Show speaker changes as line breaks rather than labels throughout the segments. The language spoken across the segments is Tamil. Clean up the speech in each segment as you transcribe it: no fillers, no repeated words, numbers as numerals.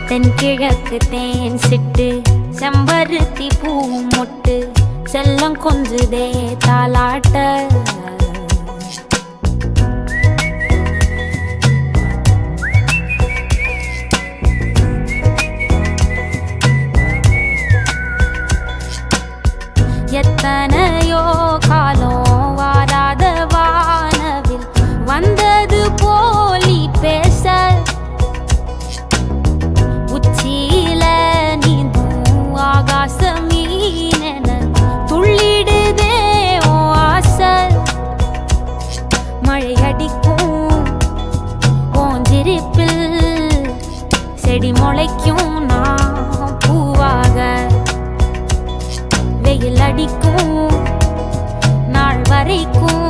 தென்கிழக்கு தேன் சிட்டு செம்பருத்தி பூ மொட்டு செல்லம் கொஞ்சுதே தாலாட்ட எத்தனையோ காலம் வாராத வானவில் வந்தது போலி பேச உச்சியில நீந்தும் ஆகாச மீனென துள்ளிடுதே ஓ ஆசை மழை அடிக்கும் ஓஞ்சிரிப்பில் செடி முளைக்கும் நான் பூவாக வெயில் அடிக்கும் நாள் வரைக்கும்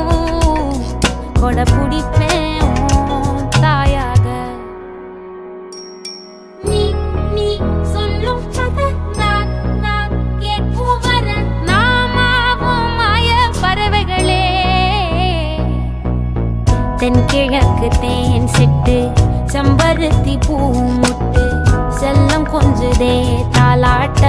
கொடை பிடிப்பேன் தாயாக நீ நீ சொல்லும் கதை நான் நான் கேட்கும் வர நாமாவும் மாய பறவைகளே தென்கிழக்கு தேன் சிட்டு செம்பருத்தி பூ முட்டு செல்லம் கொஞ்சுதே தாலாட்ட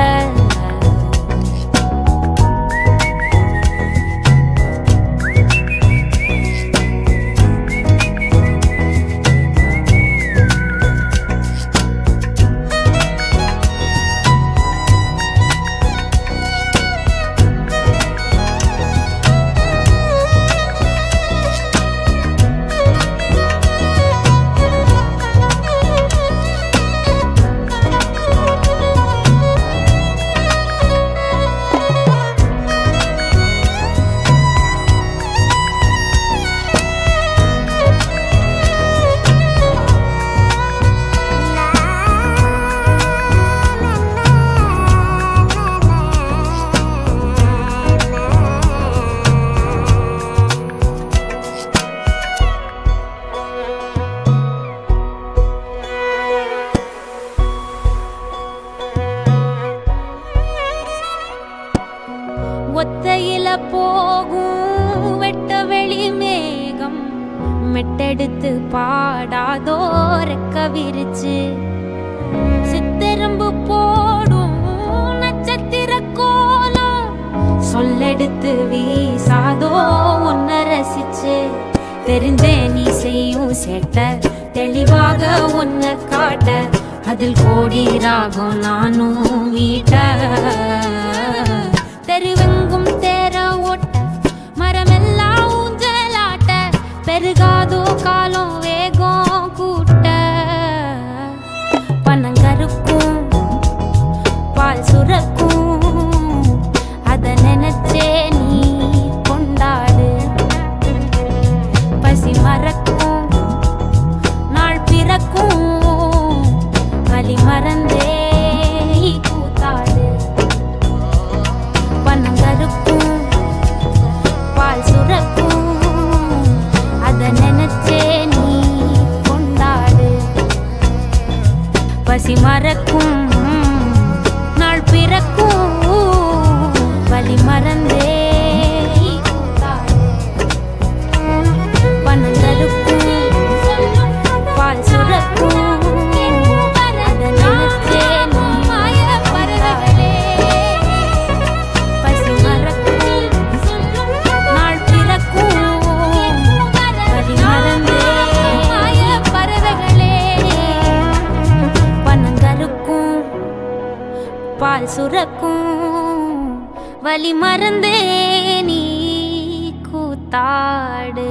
ஒத்தையில போகும் வெட்ட வெளி மேகம் மெட்டெடுத்து பாடாதோ ரெக்க விரிச்சு சித்தெரும்பு போடும் நட்சத்திர கோலம் சொல்லெடுத்து வீசாதோ உன்னை ரசிச்சு தெரிஞ்சே நீ செய்யும் சேட்ட தெளிவாக உன்னை காட்ட அதில் கோடி ராகம் நானும் வீட்ட தெருவெங்கும் தேர ஓட்ட மரமெல்லாம் ஊஞ்சலாட்ட பெருகாதோ காலம் வேகம் கூட்ட பனங்கருக்கும் பால் சுரக்கும் அத நினைச்சே நீ கொண்டாடு பசி மறக்கும் நாள் பிறக்கும் வலி மறந்தே பசி மறக்கும் நாள் பிறக்கும் வலி மறந்தே பனங்கருக்கும் பால் சுரக்கும் பசி மறக்கும் நாள் பிறக்கும் வலி மறந்தே பால் சுரக்கும் வலி மறந்தே நீ கூத்தாடு.